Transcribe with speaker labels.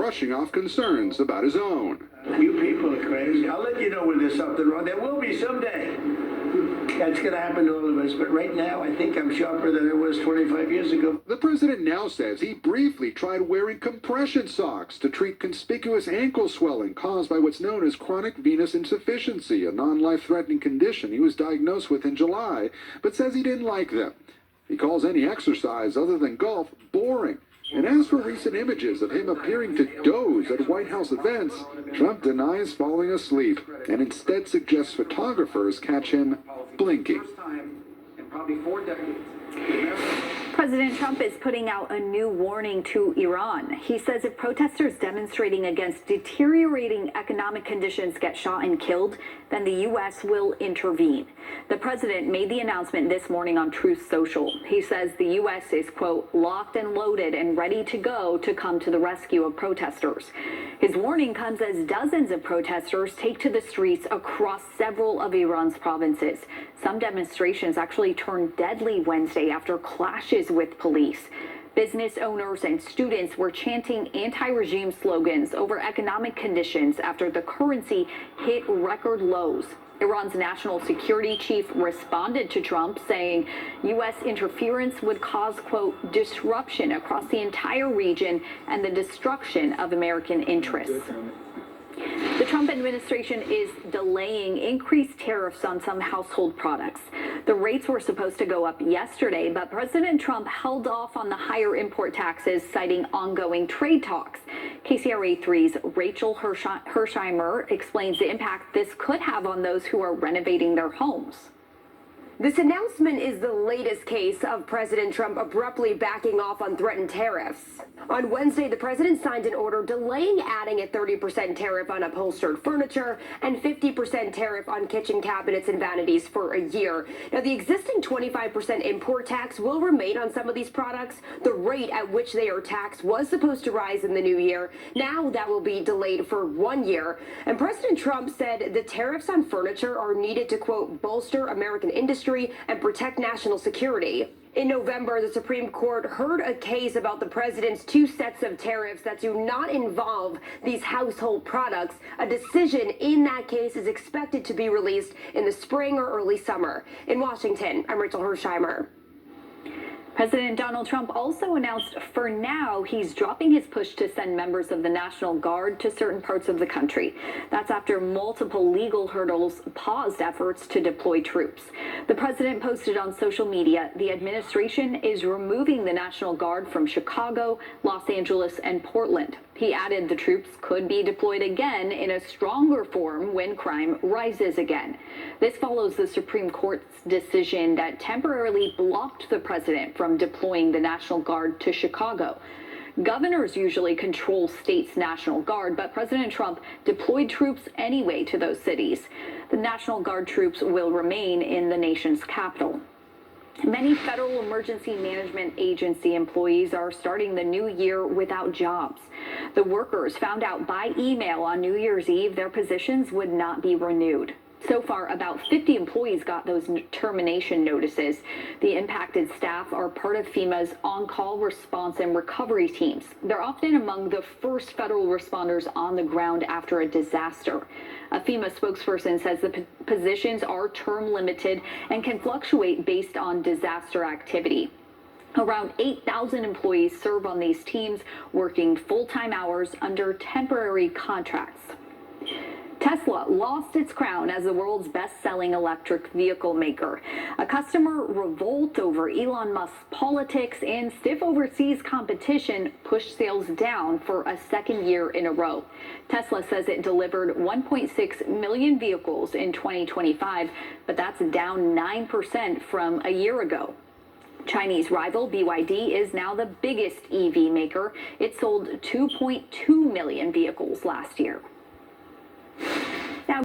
Speaker 1: brushing off concerns about his own.
Speaker 2: You people are crazy. I'll let you know when there's something wrong. There will be someday. That's going to happen to all of us. But right now, I think I'm sharper than I was 25 years ago.
Speaker 1: The president now says he briefly tried wearing compression socks to treat conspicuous ankle swelling caused by what's known as chronic venous insufficiency, a non-life-threatening condition he was diagnosed with in July, but says he didn't like them. He calls any exercise other than golf boring. And as for recent images of him appearing to doze at White House events, Trump denies falling asleep and instead suggests photographers catch him blinking.
Speaker 3: President Trump is putting out a new warning to Iran. He says if protesters demonstrating against deteriorating economic conditions get shot and killed, then the U.S. will intervene. The president made the announcement this morning on Truth Social. He says the U.S. is, quote, locked and loaded and ready to go to come to the rescue of protesters. His warning comes as dozens of protesters take to the streets across several of Iran's provinces. Some demonstrations actually turned deadly Wednesday after clashes with police. Business owners and students were chanting anti-regime slogans over economic conditions after the currency hit record lows. Iran's national security chief responded to Trump, saying U.S. interference would cause, quote, disruption across the entire region and the destruction of American interests. The Trump administration is delaying increased tariffs on some household products. The rates were supposed to go up yesterday, but President Trump held off on the higher import taxes, citing ongoing trade talks. KCRA 3's Rachel Hersheimer explains the impact this could have on those who are renovating their homes.
Speaker 4: This announcement is the latest case of President Trump abruptly backing off on threatened tariffs. On Wednesday, the president signed an order delaying adding a 30% tariff on upholstered furniture and 50% tariff on kitchen cabinets and vanities for a year. Now, the existing 25% import tax will remain on some of these products. The rate at which they are taxed was supposed to rise in the new year. Now that will be delayed for 1 year. And President Trump said the tariffs on furniture are needed to, quote, bolster American industry and protect national security. In November, the Supreme Court heard a case about the president's two sets of tariffs that do not involve these household products. A decision in that case is expected to be released in the spring or early summer. In Washington, I'm Rachel Hersheimer.
Speaker 3: President Donald Trump also announced for now he's dropping his push to send members of the National Guard to certain parts of the country. That's after multiple legal hurdles paused efforts to deploy troops. The president posted on social media the administration is removing the National Guard from Chicago, Los Angeles, and Portland. He added the troops could be deployed again in a stronger form when crime rises again. This follows the Supreme Court's decision that temporarily blocked the president from deploying the National Guard to Chicago. Governors usually control states' National Guard, but President Trump deployed troops anyway to those cities. The National Guard troops will remain in the nation's capital. Many Federal Emergency Management Agency employees are starting the new year without jobs. The workers found out by email on New Year's Eve their positions would not be renewed. So far, about 50 employees got those termination notices. The impacted staff are part of FEMA's on-call response and recovery teams. They're often among the first federal responders on the ground after a disaster. A FEMA spokesperson says the positions are term limited and can fluctuate based on disaster activity. Around 8,000 employees serve on these teams, working full-time hours under temporary contracts. Tesla lost its crown as the world's best-selling electric vehicle maker. A customer revolt over Elon Musk's politics and stiff overseas competition pushed sales down for a second year in a row. Tesla says it delivered 1.6 million vehicles in 2025, but that's down 9% from a year ago. Chinese rival BYD is now the biggest EV maker. It sold 2.2 million vehicles last year.